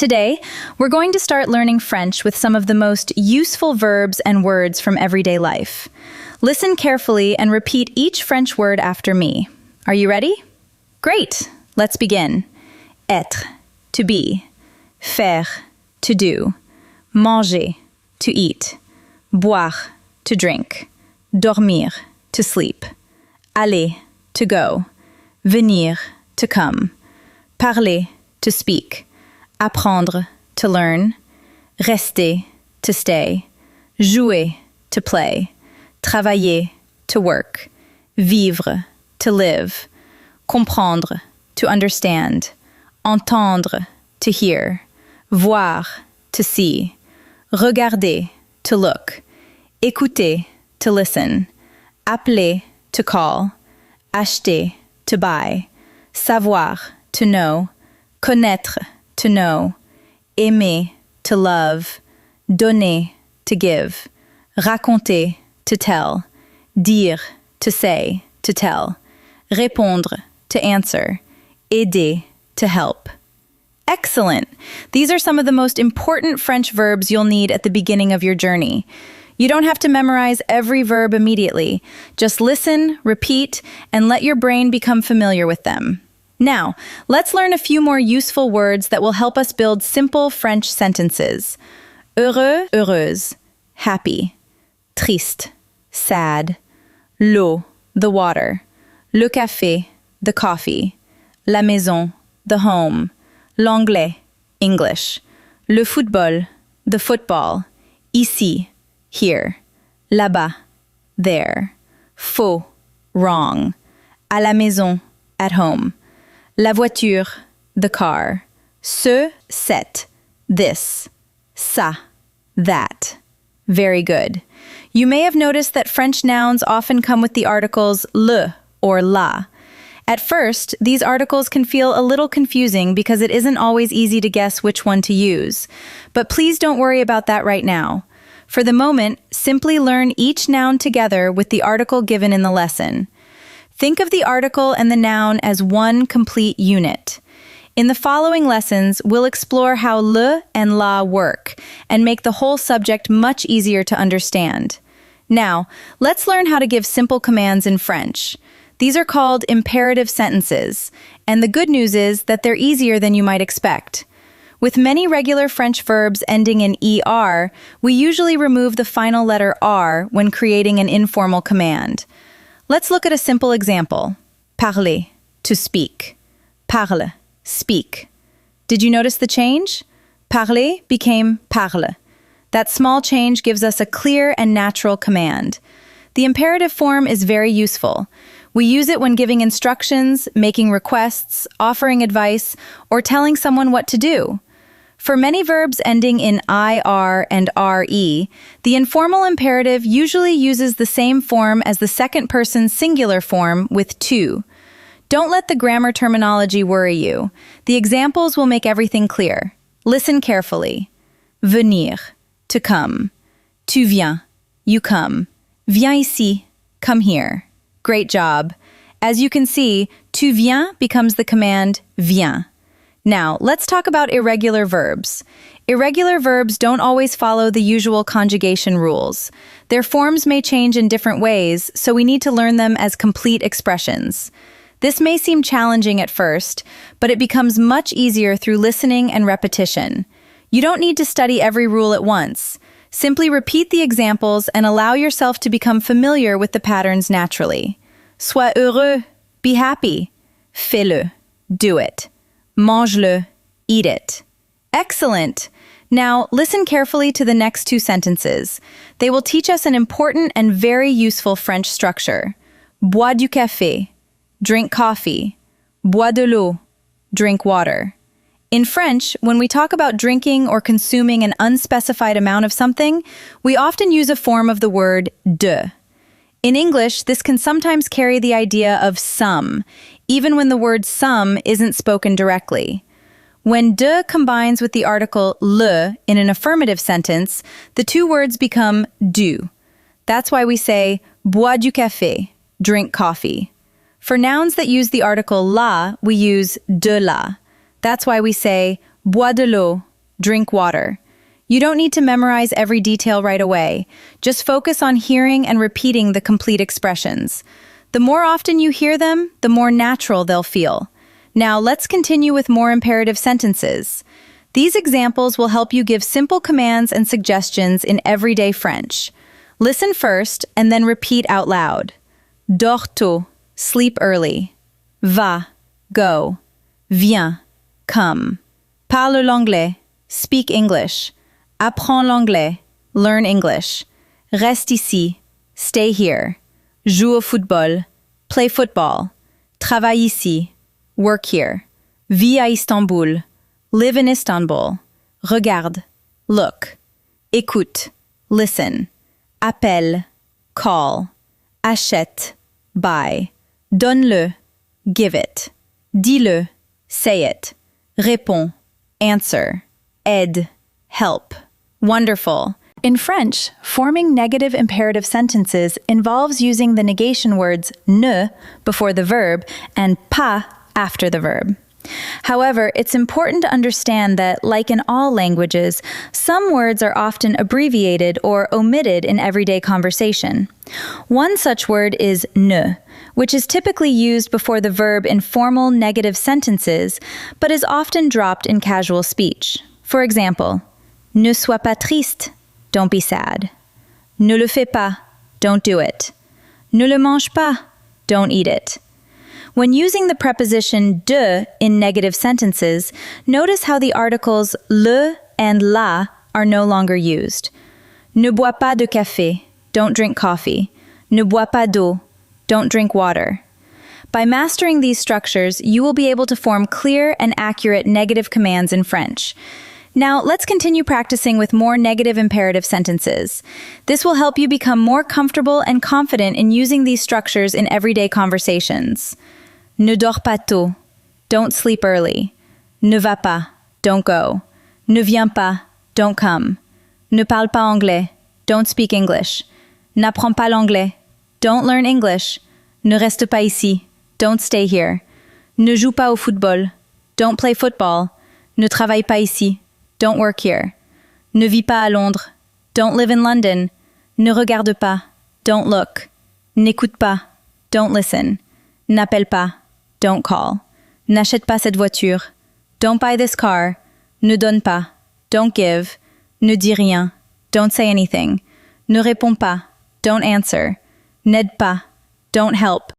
Today, we're going to start learning French with some of the most useful verbs and words from everyday life. Listen carefully and repeat each French word after me. Are you ready? Great! Let's begin. Être, to be. Faire, to do. Manger, to eat. Boire, to drink. Dormir, to sleep. Aller, to go. Venir, to come. Parler, to speak. Apprendre, to learn. Rester, to stay. Jouer, to play. Travailler, to work. Vivre, to live. Comprendre, to understand. Entendre, to hear. Voir, to see. Regarder, to look. Écouter, to listen. Appeler, to call. Acheter, to buy. Savoir, to know. Connaître, to know. Aimer, to love. Donner, to give. Raconter, to tell. Dire, to say, to tell. Répondre, to answer. Aider, to help. Excellent! These are some of the most important French verbs you'll need at the beginning of your journey. You don't have to memorize every verb immediately. Just listen, repeat, and let your brain become familiar with them. Now, let's learn a few more useful words that will help us build simple French sentences. Heureux, heureuse, happy. Triste, sad. L'eau, the water. Le café, the coffee. La maison, the home. L'anglais, English. Le football, the football. Ici, here. Là-bas, there. Faux, wrong. À la maison, at home. La voiture, the car. Ce, cette. This. Ça, that. Very good. You may have noticed that French nouns often come with the articles le or la. At first, these articles can feel a little confusing because it isn't always easy to guess which one to use. But please don't worry about that right now. For the moment, simply learn each noun together with the article given in the lesson. Think of the article and the noun as one complete unit. In the following lessons, we'll explore how le and la work and make the whole subject much easier to understand. Now, let's learn how to give simple commands in French. These are called imperative sentences, and the good news is that they're easier than you might expect. With many regular French verbs ending in er, we usually remove the final letter r when creating an informal command. Let's look at a simple example. Parler, to speak. Parle, speak. Did you notice the change? Parler became parle. That small change gives us a clear and natural command. The imperative form is very useful. We use it when giving instructions, making requests, offering advice, or telling someone what to do. For many verbs ending in ir and re, the informal imperative usually uses the same form as the second person singular form with to. Don't let the grammar terminology worry you. The examples will make everything clear. Listen carefully. Venir, to come. Tu viens, you come. Viens ici, come here. Great job. As you can see, tu viens becomes the command viens. Now, let's talk about irregular verbs. Irregular verbs don't always follow the usual conjugation rules. Their forms may change in different ways, so we need to learn them as complete expressions. This may seem challenging at first, but it becomes much easier through listening and repetition. You don't need to study every rule at once. Simply repeat the examples and allow yourself to become familiar with the patterns naturally. Sois heureux, be happy. Fais-le, do it. Mange-le, eat it. Excellent! Now, listen carefully to the next two sentences. They will teach us an important and very useful French structure. Bois du café, drink coffee. Bois de l'eau, drink water. In French, when we talk about drinking or consuming an unspecified amount of something, we often use a form of the word de. In English, this can sometimes carry the idea of some, even when the word some isn't spoken directly. When de combines with the article le in an affirmative sentence, the two words become du. That's why we say bois du café, drink coffee. For nouns that use the article la, we use de la. That's why we say bois de l'eau, drink water. You don't need to memorize every detail right away. Just focus on hearing and repeating the complete expressions. The more often you hear them, the more natural they'll feel. Now, let's continue with more imperative sentences. These examples will help you give simple commands and suggestions in everyday French. Listen first and then repeat out loud. Dors tôt, sleep early. Va, go. Viens, come. Parle l'anglais, speak English. Apprends l'anglais, learn English. Reste ici, stay here. Joue au football, play football. Travaille ici, work here. Vis à Istanbul, live in Istanbul. Regarde, look. Écoute, listen. Appelle, call. Achète, buy. Donne-le, give it. Dis-le, say it. Réponds, answer. Aide, help. Wonderful. In French, forming negative imperative sentences involves using the negation words ne before the verb and pas after the verb. However, it's important to understand that, like in all languages, some words are often abbreviated or omitted in everyday conversation. One such word is ne, which is typically used before the verb in formal negative sentences, but is often dropped in casual speech. For example, ne sois pas triste, don't be sad. Ne le fais pas, don't do it. Ne le mange pas, don't eat it. When using the preposition de in negative sentences, notice how the articles le and la are no longer used. Ne bois pas de café, don't drink coffee. Ne bois pas d'eau, don't drink water. By mastering these structures, you will be able to form clear and accurate negative commands in French. Now, let's continue practicing with more negative imperative sentences. This will help you become more comfortable and confident in using these structures in everyday conversations. Ne dors pas tôt, don't sleep early. Ne va pas, don't go. Ne viens pas, don't come. Ne parle pas anglais, don't speak English. N'apprends pas l'anglais, don't learn English. Ne reste pas ici, don't stay here. Ne joue pas au football, don't play football. Ne travaille pas ici, don't work here. Ne vis pas à Londres, don't live in London. Ne regarde pas, don't look. N'écoute pas, don't listen. N'appelle pas, don't call. N'achète pas cette voiture, don't buy this car. Ne donne pas, don't give. Ne dis rien, don't say anything. Ne réponds pas, don't answer. N'aide pas, don't help.